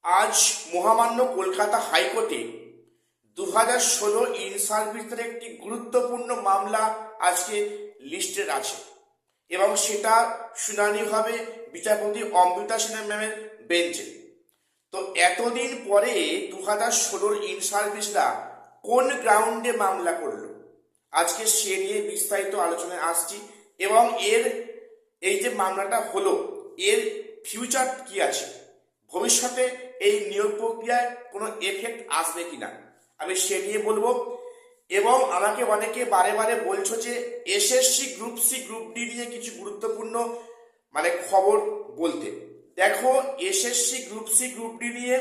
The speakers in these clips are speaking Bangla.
আজ মহামান্য কলকাতা হাইকোর্টে 2016 ইন সার্ভিসের একটি গুরুত্বপূর্ণ মামলা আজকে লিস্টেড আছে এবং সেটা শুনানি হবে বিচারপতি অমৃতা সিনহা ম্যামের বেঞ্চে। তো এতদিন পরে 2016 ইন সার্ভিসরা কোন গ্রাউন্ডে মামলা করলো, আজকে সে নিয়ে বিস্তারিত আলোচনায় আসছি এবং এই যে মামলাটা হলো এর ফিউচার কি আছে, ভবিষ্যতে এই নিয়োগ প্রক্রিয়ায় কোনো এফেক্ট আসবে কিনা আমি সে নিয়ে বলবো। এবং আমাকে অনেকে বারে বারে বলছো যে SSC group C group D নিয়ে কিছু গুরুত্বপূর্ণ খবর বলতে। দেখো, SSC group C group D নিয়ে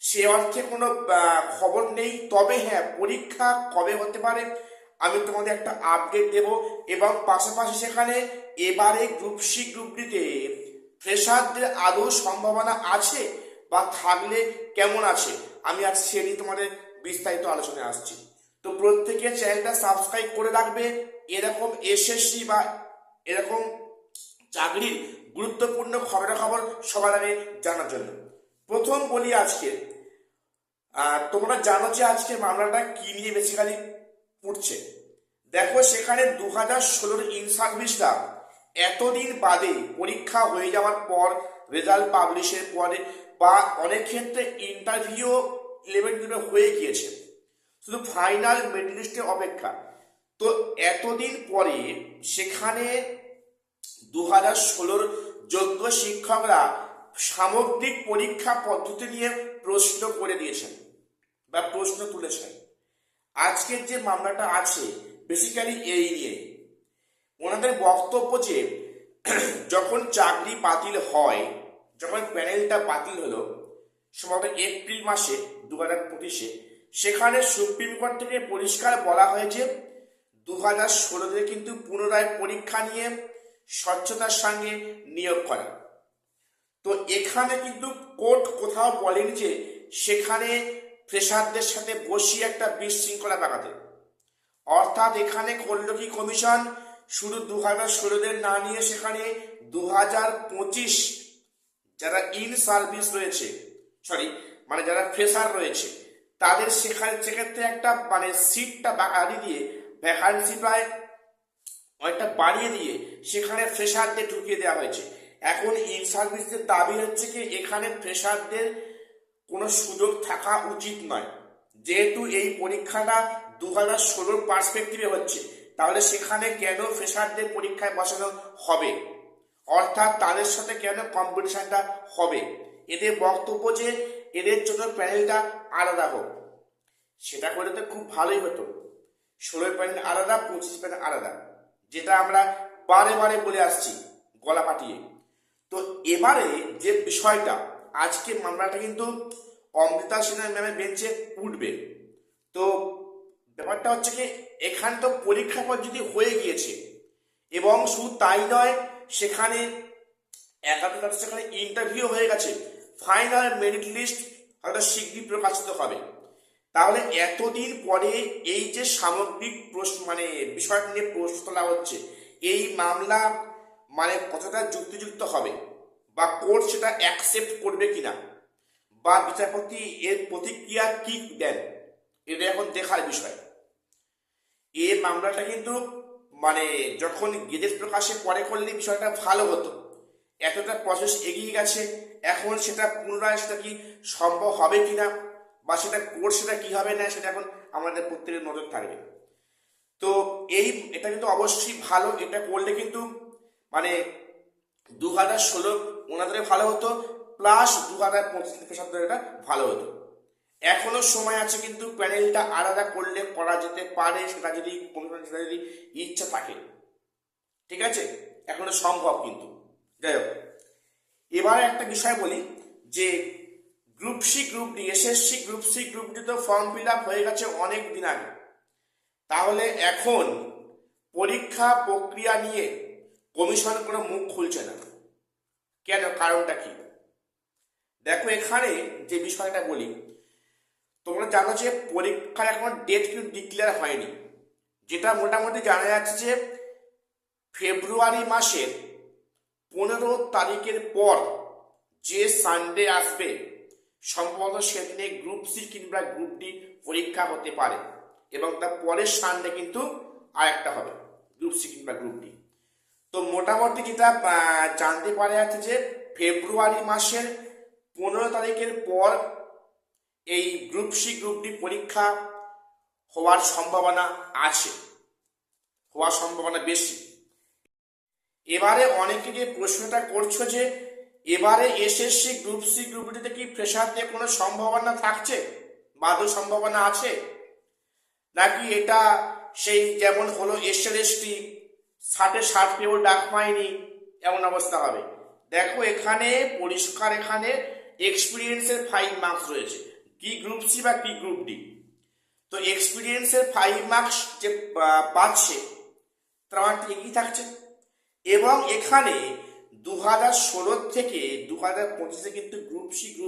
সে অর্থে কোনো খবর নেই, তবে হ্যাঁ, পরীক্ষা কবে হতে পারে আমি তোমাদের একটা আপডেট দেব এবং পাশাপাশি সেখানে এবারে গ্রুপ সি গ্রুপ ডিতে ফ্রেশারদের আদৌ সম্ভাবনা আছে বা থাকলে কেমন আছে আমি আজ সে নিয়ে তোমাদের বিস্তারিত আলোচনায় আসছি। তো প্রত্যেকে চ্যানেলটা সাবস্ক্রাইব করে রাখবে এরকম এসএসসি বা এরকম চাকরির গুরুত্বপূর্ণ খবরাখবর সবার আগে জানার জন্য। প্রথম বলি, আজকে তোমরা জানো যে আজকে মামলাটা কি নিয়ে বেসিক্যালি উঠছে। দেখো, সেখানে 2016 ইন সার্ভিসটা এতদিন বাদে পরীক্ষা হয়ে যাওয়ার পর, রেজাল্ট পাবলিশের পরে বা অনেক ক্ষেত্রে ইন্টারভিউ ইলেভেন হয়ে গিয়েছে, শুধু ফাইনাল মেরিট লিস্টের অপেক্ষা। তো এতদিন পরে সেখানে 2016 যোগ্য শিক্ষকরা সামগ্রিক পরীক্ষা পদ্ধতি নিয়ে প্রশ্ন করে দিয়েছেন বা প্রশ্ন তুলেছেন। আজকের যে মামলাটা আছে বেসিক্যালি এই নিয়ে ওনাদের বক্তব্য যে যখন চাকরি বাতিল হয়, যখন প্যানেলটা বাতিল হলো সম্ভবত এপ্রিল মাসে 2025-এ, সেখানে সুপ্রিম কোর্ট থেকে পরিষ্কার বলা হয়েছে 2016-তে কিন্তু পুনরায় পরীক্ষা নিয়ে স্বচ্ছতার সঙ্গে নিয়োগ করা। তো এখানে কিন্তু কোর্ট কোথাও বলেনি যে সেখানে ফ্রেশারদের সাথে বসিয়ে একটা বিশৃঙ্খলা দেখাতে। অর্থাৎ এখানে করল কি কমিশন, শুধু 2016-দের না নিয়ে সেখানে 2025 যারা ইন সার্ভিস রয়েছে, যারা ফ্রেশার রয়েছে তাদের সেক্ষেত্রে একটা সিটটা বাড়িয়ে দিয়ে, ভ্যাকান্সি প্রায় অনেকটা বাড়িয়ে দিয়ে সেখানে ফ্রেশারদের ঢুকিয়ে দেওয়া হয়েছে। এখন ইন সার্ভিসদের দাবি হচ্ছে কি এখানে ফ্রেশারদের কোনো সুযোগ থাকা উচিত নয়, যেহেতু এই পরীক্ষাটা 2016 পার্সপেক্টিভে হচ্ছে, তাহলে সেখানে কেন ফ্রেশারদের পরীক্ষায় বসানো হবে, অর্থাৎ তাদের সাথে কেন কম্পিটিশনটা হবে। এদের বক্তব্য যে এদের জন্য প্যানেলটা আলাদা হোক, সেটা করে তো খুব ভালোই হতো। 16 প্যানেল আলাদা, 25 প্যানেল আলাদা, যেটা আমরা বারে বারে বলে আসছি গলা পাটিয়ে। তো এবারে যে বিষয়টা, আজকে মামলাটা কিন্তু অমৃতা সিনহা ম্যামের বেঞ্চে উঠবে। তো ব্যাপারটা হচ্ছে কি, এখানে তো পরীক্ষা পদ্ধতি হয়ে গিয়েছে এবং শুধু তাই নয়, সেখানে সেখানে ইন্টারভিউ হয়ে গেছে, ফাইনাল মেরিট লিস্ট হয়তো শীঘ্রই প্রকাশিত হবে। তাহলে এতদিন পরে এই যে সামগ্রিক প্রশ্ন বিষয়টা নিয়ে প্রশ্ন তোলা হচ্ছে, এই মামলা কতটা যুক্তিযুক্ত হবে বা কোর্ট সেটা অ্যাকসেপ্ট করবে কিনা বা বিচারপতি এর প্রতিক্রিয়া কি দেন, এটা এখন দেখার বিষয়। এই মামলাটা কিন্তু যখন গেজেট প্রকাশের পরে করলে বিষয়টা ভালো হতো, এতটা প্রসেস এগিয়ে গেছে, এখন সেটা পুনরায় সেটা কি সম্ভব হবে কিনা বা সেটা কোর্ট সেটা কি হবে না, সেটা এখন আমাদের প্রত্যেকের নজর থাকবে। তো এটা কিন্তু অবশ্যই ভালো, এটা করলে কিন্তু 2016 ওনাদের ভালো হতো, প্লাস 2025 এটা ভালো হতো। এখনো সময় আছে, কিন্তু প্যানেলটা আলাদা করলে করা যেতে পারে, সেটা যদি ইচ্ছা থাকে, ঠিক আছে, এখনো সম্ভব কিন্তু। যাই হোক, এবারে একটা বিষয় বলি যে group C group D, SSC group C group D তো ফর্ম ফিল আপ হয়ে গেছে অনেক দিন আগে। তাহলে এখন পরীক্ষা প্রক্রিয়া নিয়ে কমিশন কোনো মুখ খুলছে না কেন, কারণটা কি? দেখো, এখানে যে বিষয়টা বলি, তোমরা জানো যে পরীক্ষার এখন ডেট কিন্তু ডিক্লেয়ার হয়নি, যেটা মোটামুটি জানা যাচ্ছে যে ফেব্রুয়ারি মাসের 15 তারিখের পর যে সানডে আসবে সম্ভবত সেদিনে গ্রুপ সি কিংবা গ্রুপ ডি পরীক্ষা হতে পারে, এবং তার পরের সানডে কিন্তু আর একটা হবে গ্রুপ সি কিংবা গ্রুপ ডি। তো মোটামুটি যেটা জানতে পারা যাচ্ছে যে ফেব্রুয়ারি মাসের 15 তারিখের পর এই গ্রুপ সি গ্রুপ ডি পরীক্ষা হওয়ার সম্ভাবনা আছে, হওয়ার সম্ভাবনা বেশি। এবারে অনেকে যে প্রশ্নটা করছো যে এবারে এসএসসি গ্রুপ সি গ্রুপ ডিতে কি প্রেসার দিয়ে কোনো সম্ভাবনা থাকছে, বাধা সম্ভাবনা আছে, নাকি এটা সেই যেমন হলো এসএলএসটি 60 পেয়েও ডাক পায়নি এমন অবস্থা হবে? দেখো এখানে পরিষ্কার, এখানে এক্সপিরিয়েন্সের 5 মার্কস রয়েছে, কি গ্রুপ সি বা কি গ্রুপ ডি। তো এক্সপিরিয়েন্সের 5 মার্কস যে পাচ্ছে তার মানে ঠিকই থাকছে। এবং এখানে 2016 থেকে 2025 কিন্তু গ্রুপ সি গ্রুপ